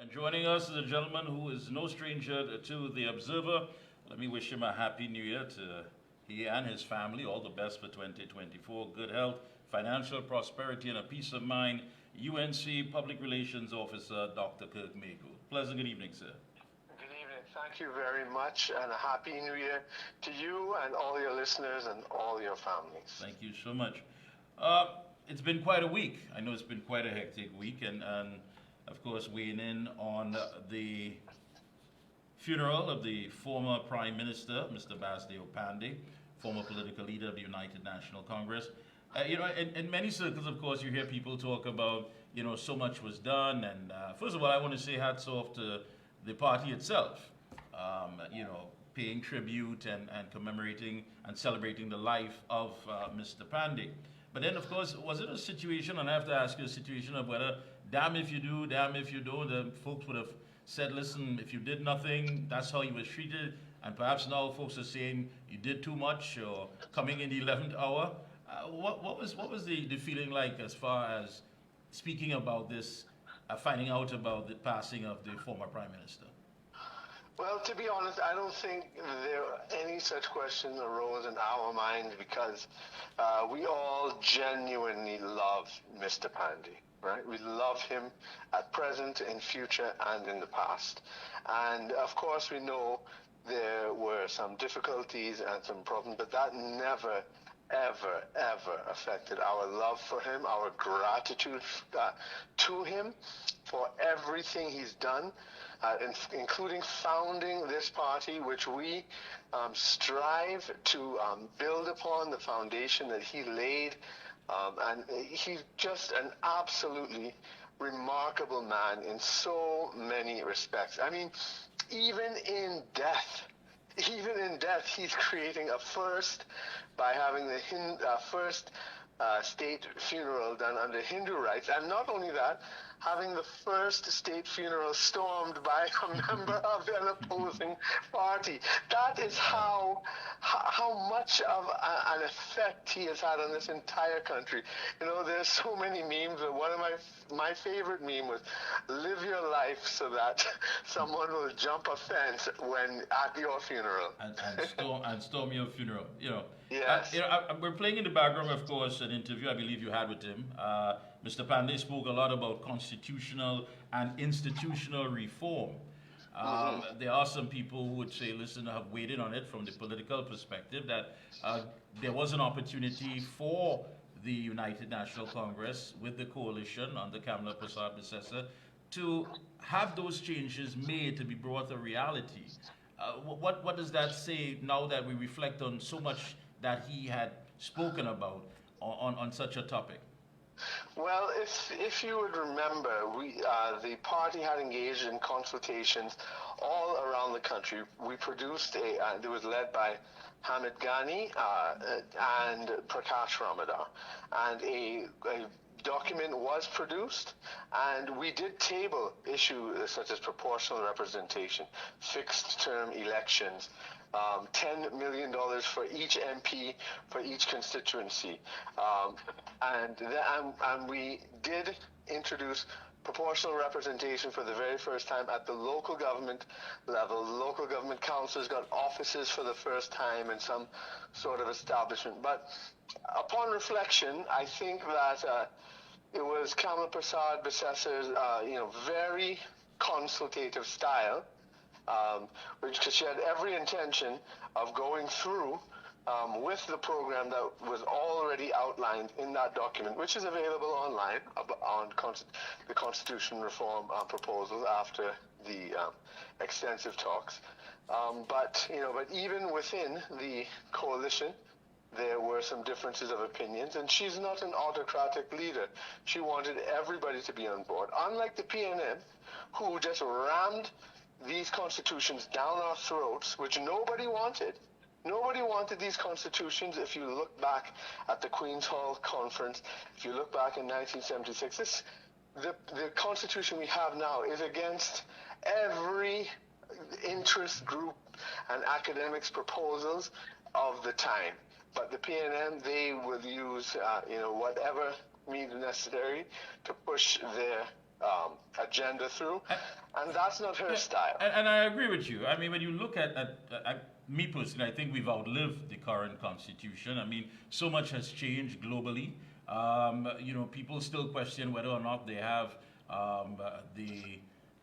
And joining us is a gentleman who is no stranger to the Observer. Let me wish him a happy new year to he and his family. All the best for 2024. Good health, financial prosperity, and a peace of mind. UNC Public Relations Officer, Dr. Kirk Meighoo. Pleasant good evening, sir. Good evening. Thank you very much, and a happy new year to you and all your listeners and all your families. Thank you so much. It's been quite a week. I know it's been quite a hectic week, and of course, weighing in on the funeral of the former Prime Minister, Mr. Basdeo Panday, former political leader of the United National Congress. In many circles, of course, you hear people talk about, so much was done. And first of all, I want to say hats off to the party itself, paying tribute and commemorating and celebrating the life of Mr. Panday. But then, of course, was it a situation, and I have to ask you a situation of whether, damn if you do, damn if you don't, the folks would have said, listen, if you did nothing, that's how you was treated, and perhaps now folks are saying you did too much or coming in the 11th hour. What was the feeling like as far as speaking about this, finding out about the passing of the former Prime Minister? Well, to be honest, I don't think any such question arose in our minds because we all genuinely love Mr. Panday, right? We love him at present, in future, and in the past. And of course, we know there were some difficulties and some problems, but that never, ever affected our love for him, our gratitude to him for everything he's done. Including founding this party, which we strive to build upon the foundation that he laid. And he's just an absolutely remarkable man in so many respects. I mean, even in death, he's creating a first by having the first state funeral done under Hindu rites. And not only that, having the first state funeral stormed by a member of an opposing party. That is how much of an effect he has had on this entire country. There's so many memes, but one of my favorite meme was, live your life so that someone will jump a fence when at your funeral. And storm your funeral. Yes. We're playing in the background, of course, an interview I believe you had with him. Mr. Panday spoke a lot about constitutional and institutional reform. There are some people who would say, listen, have waited on it from the political perspective, that there was an opportunity for the United National Congress with the coalition under Kamala Persad-Bissessar to have those changes made to be brought a reality. What does that say now that we reflect on so much that he had spoken about on such a topic? Well, if you would remember, the party had engaged in consultations all around the country. We produced it was led by Hamid Ghani and Prakash Ramadar, and a document was produced, and we did table issues such as proportional representation, fixed term elections, $10 million for each MP for each constituency, and we did introduce proportional representation for the very first time at the local government level. Local government councils got offices for the first time in some sort of establishment. But upon reflection, I think that it was Kamala Persad-Bissessar's very consultative style, because she had every intention of going through with the program that was already outlined in that document, which is available online on the Constitution reform proposal after the extensive talks. But even within the coalition, there were some differences of opinions, and she's not an autocratic leader. She wanted everybody to be on board. Unlike the PNM, who just rammed these constitutions down our throats, which nobody wanted. Nobody wanted these constitutions. If you look back at the Queen's Hall Conference, if you look back in 1976, the constitution we have now is against every interest group and academics' proposals of the time. But the PNM, they will use whatever means necessary to push their agenda through, and that's not her Yeah, style. and I agree with you. I mean, when you look at me personally, I think we've outlived the current constitution. I mean, so much has changed globally. People still question whether or not they have the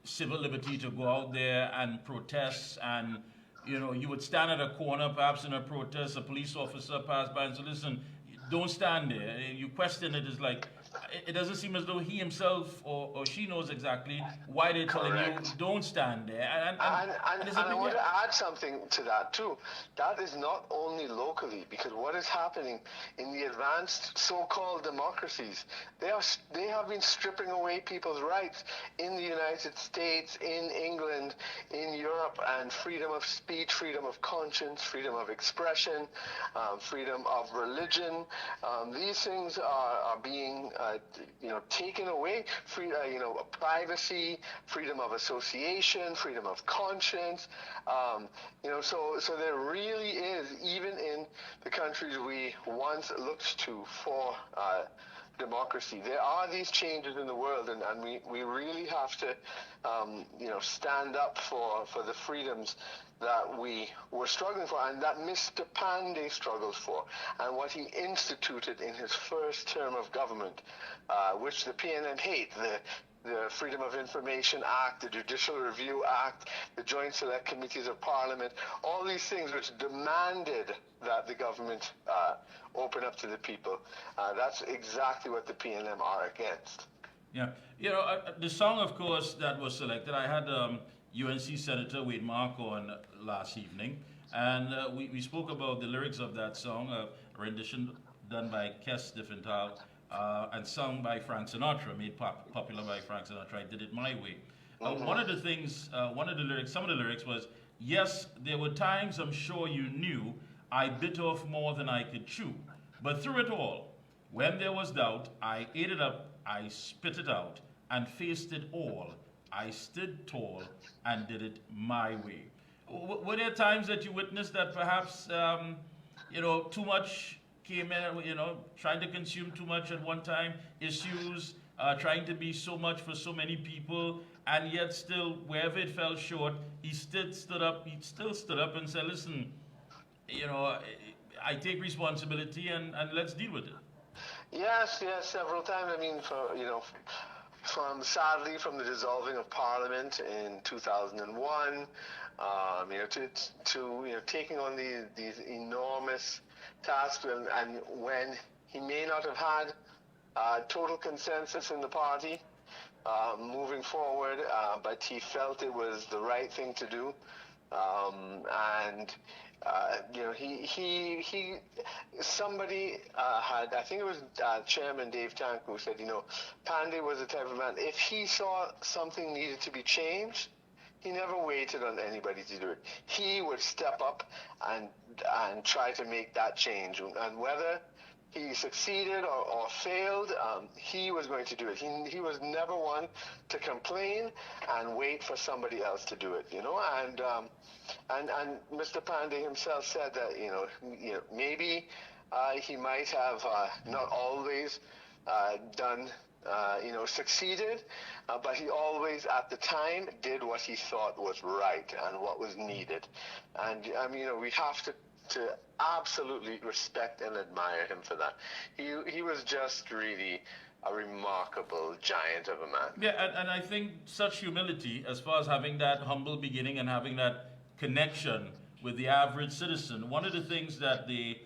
civil liberty to go out there and protest. And you would stand at a corner, perhaps in a protest, a police officer passed by and said, "Listen, don't stand there." You question it, is like, it doesn't seem as though he himself or she knows exactly why they're telling Correct. you don't stand there. And it's a And I big want deal. to add something to that too. That is not only locally, because what is happening in the advanced so-called democracies, they have been stripping away people's rights in the United States, in England, in Europe, and freedom of speech, freedom of conscience, freedom of expression, freedom of religion. These things are being taken away. Privacy, freedom of association, freedom of conscience. So there really is, even in the countries we once looked to for democracy, there are these changes in the world, and we really have to stand up for the freedoms that we were struggling for, and that Mr. Panday struggles for, and what he instituted in his first term of government, which the PNM hate, the Freedom of Information Act, the Judicial Review Act, the Joint Select Committees of Parliament, all these things which demanded that the government open up to the people. That's exactly what the PNM are against. Yeah, the song, of course, that was selected. I had UNC Senator Wade Mark on last evening, and we spoke about the lyrics of that song, a rendition done by Kes Diffenthal, and sung by Frank Sinatra, made popular by Frank Sinatra. I Did It My Way. One of the things, some of the lyrics was, "Yes, there were times I'm sure you knew I bit off more than I could chew, but through it all, when there was doubt, I ate it up, I spit it out, and faced it all. I stood tall and did it my way." Were there times that you witnessed that perhaps, too much came in, trying to consume too much at one time, issues, trying to be so much for so many people, and yet still, wherever it fell short, he still stood up and said, "Listen, I take responsibility and let's deal with it." Yes, several times. I mean, sadly, from the dissolving of Parliament in 2001, to taking on these enormous tasks, and when he may not have had total consensus in the party moving forward, but he felt it was the right thing to do, and somebody had, I think it was Chairman Dave Tank, who said, Panday was the type of man, if he saw something needed to be changed, he never waited on anybody to do it. He would step up and try to make that change. And whether he succeeded or failed, he was going to do it. He was never one to complain and wait for somebody else to do it, And Mr. Panday himself said that, maybe he might have not always done, succeeded, but he always, at the time, did what he thought was right and what was needed. And, we have to absolutely respect and admire him for that. He was just really a remarkable giant of a man. Yeah, and I think such humility, as far as having that humble beginning and having that connection with the average citizen. One of the things that the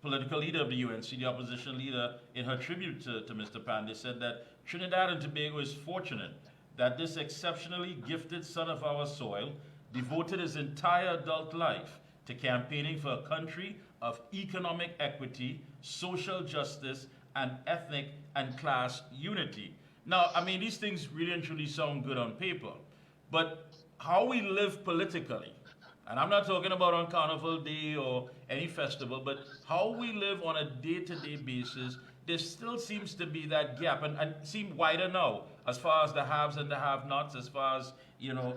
political leader of the UNC, the opposition leader, in her tribute to Mr. Panday, said that Trinidad and Tobago is fortunate that this exceptionally gifted son of our soil devoted his entire adult life to campaigning for a country of economic equity, social justice, and ethnic and class unity. Now, these things really and truly sound good on paper, but how we live politically, and I'm not talking about on Carnival Day or any festival, but how we live on a day-to-day basis, there still seems to be that gap, and seem wider now, as far as the haves and the have-nots, as far as,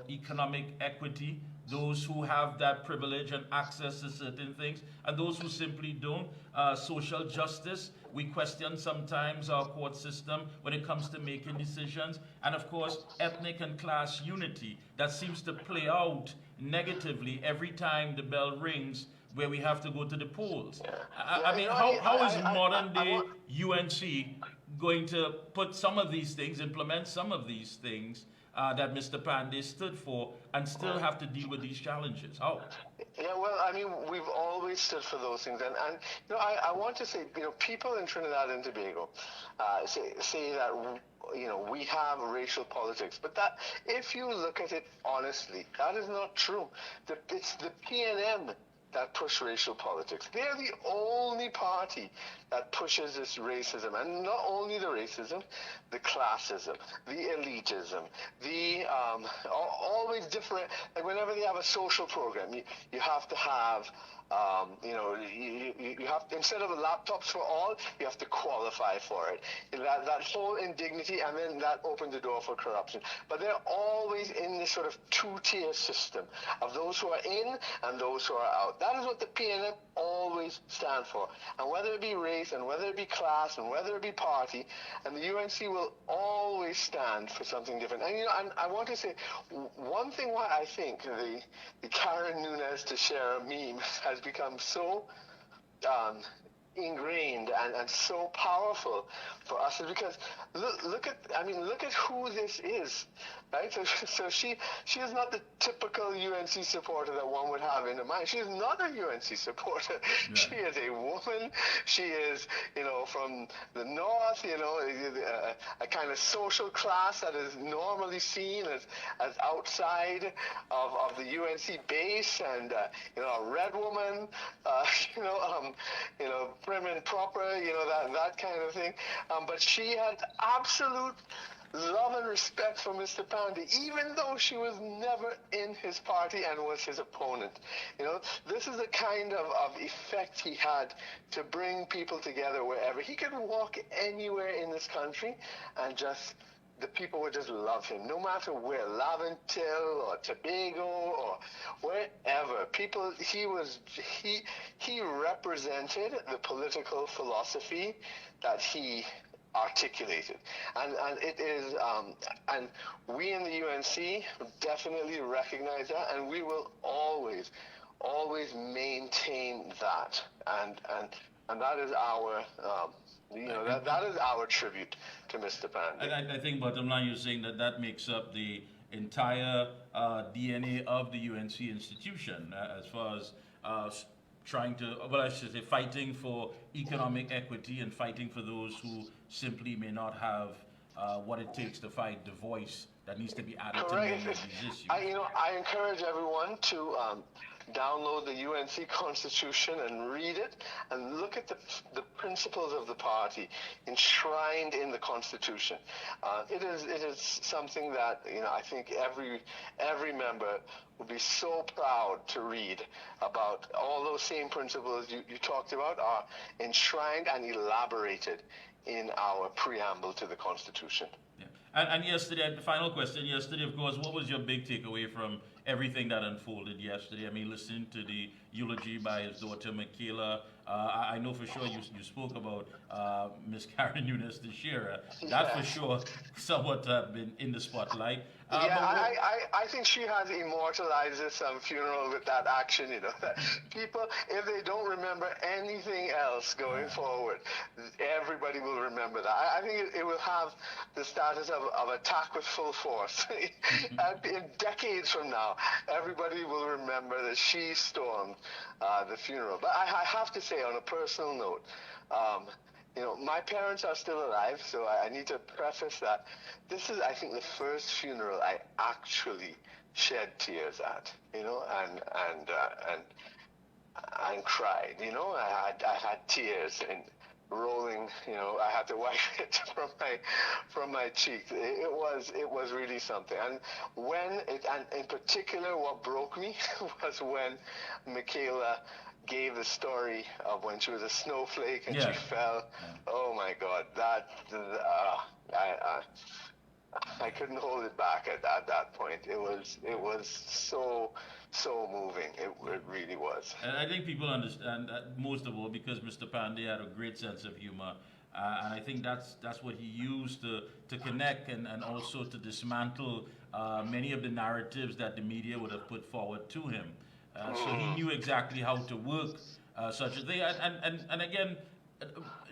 economic equity. those who have that privilege and access to certain things, and those who simply don't. Social justice, we question sometimes our court system when it comes to making decisions. And of course, ethnic and class unity that seems to play out negatively every time the bell rings where we have to go to the polls. I mean, how is modern day UNC going to put some of these things, implement some of these things that Mr. Panday stood for, and still have to deal with these challenges? How? Yeah, well, I mean, we've always stood for those things, and you know, I want to say, you know, people in Trinidad and Tobago say that, you know, we have racial politics, but that, if you look at it honestly, that is not true. It's the PNM that push racial politics. They're the only party that pushes this racism, and not only the racism, the classism, the elitism, the always different. Like whenever they have a social program, you have to have. You know, you have to, instead of laptops for all, you have to qualify for it. That whole indignity, and then that opened the door for corruption. But they're always in this sort of two-tier system of those who are in and those who are out. That is what the PNM always stand for. And whether it be race, and whether it be class, and whether it be party, and the UNC will always stand for something different. And you know, and I want to say one thing why I think the Karen Nunez to share a meme has become so ingrained and so powerful for us is because look at who this is, right? So she is not the typical UNC supporter that one would have in her mind. She is not a UNC supporter. Yeah. She is a woman. She is, you know, from the north, you know, a kind of social class that is normally seen as outside of the UNC base, and you know, a red woman, you know, prim and proper, you know, that kind of thing. But she had absolute love and respect for Mr. Panday, even though she was never in his party and was his opponent. You know, this is the kind of effect he had to bring people together wherever. He could walk anywhere in this country and just the people would just love him, no matter where, Laventille or Tobago or wherever. People, he represented the political philosophy that he articulated, and it is, and we in the UNC definitely recognize that, and we will always maintain that, and that is our. You know, that is our tribute to Mr. Panday. And I think bottom line, you're saying that makes up the entire DNA of the UNC institution, as far as trying to, well, I should say, fighting for economic equity and fighting for those who simply may not have what it takes to fight the voice that needs to be added to many of these issues. I encourage everyone to download the UNC Constitution and read it and look at the principles of the party enshrined in the Constitution. It is something that, you know, I think every member would be so proud to read about. All those same principles you talked about are enshrined and elaborated in our preamble to the Constitution. Yeah. And yesterday, the final question, yesterday, of course, what was your big takeaway from everything that unfolded yesterday? I mean, listening to the eulogy by his daughter, Michaela, I know for sure you spoke about Miss Karen Nunez de Shira. That for sure somewhat been in the spotlight. I think she has immortalized this funeral with that action, you know. People, if they don't remember anything else going forward, everybody will remember that. I think it will have the status of attack with full force. In decades from now, everybody will remember that she stormed the funeral. But I have to say, on a personal note, you know, my parents are still alive, so I need to preface that. This is, I think, the first funeral I actually shed tears at, you know, and cried, you know. I had tears and rolling, you know. I had to wipe it from my cheeks. It was really something. And and in particular, what broke me was when Michaela gave the story of when she was a snowflake and she fell. Oh my God, that I couldn't hold it back at that point. It was so moving. It really was. And I think people understand that most of all because Mr. Panday had a great sense of humor. And I think that's what he used to connect and also to dismantle many of the narratives that the media would have put forward to him. So he knew exactly how to work such a thing. And again,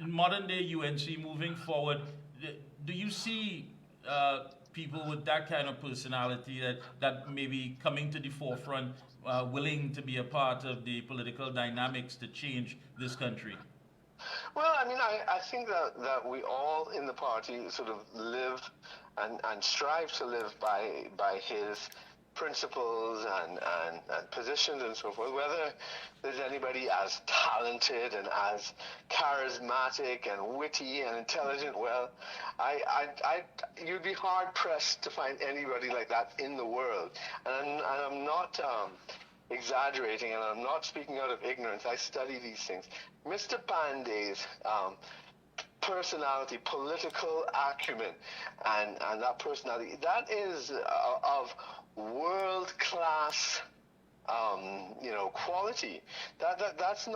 in modern day UNC moving forward, do you see people with that kind of personality that may be coming to the forefront, willing to be a part of the political dynamics to change this country? Well, I mean, I think that we all in the party sort of live and strive to live by his principles and positions and so forth. Whether there's anybody as talented and as charismatic and witty and intelligent, well, you'd be hard pressed to find anybody like that in the world. And I'm not exaggerating, and I'm not speaking out of ignorance. I study these things. Mr. Panday's personality, political acumen, and that personality, that is of world-class, quality. That's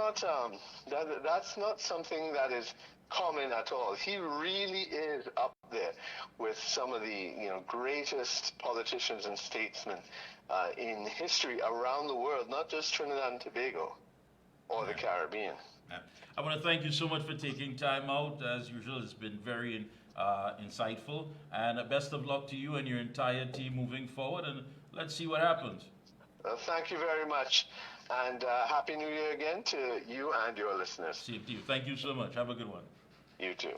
not something that is common at all. He really is up there with some of the greatest politicians and statesmen in history around the world, not just Trinidad and Tobago or the Caribbean. Yeah. I want to thank you so much for taking time out. As usual, it's been very insightful. And best of luck to you and your entire team moving forward. And let's see what happens. Thank you very much. And Happy New Year again to you and your listeners. Same to you. Thank you so much. Have a good one. You too.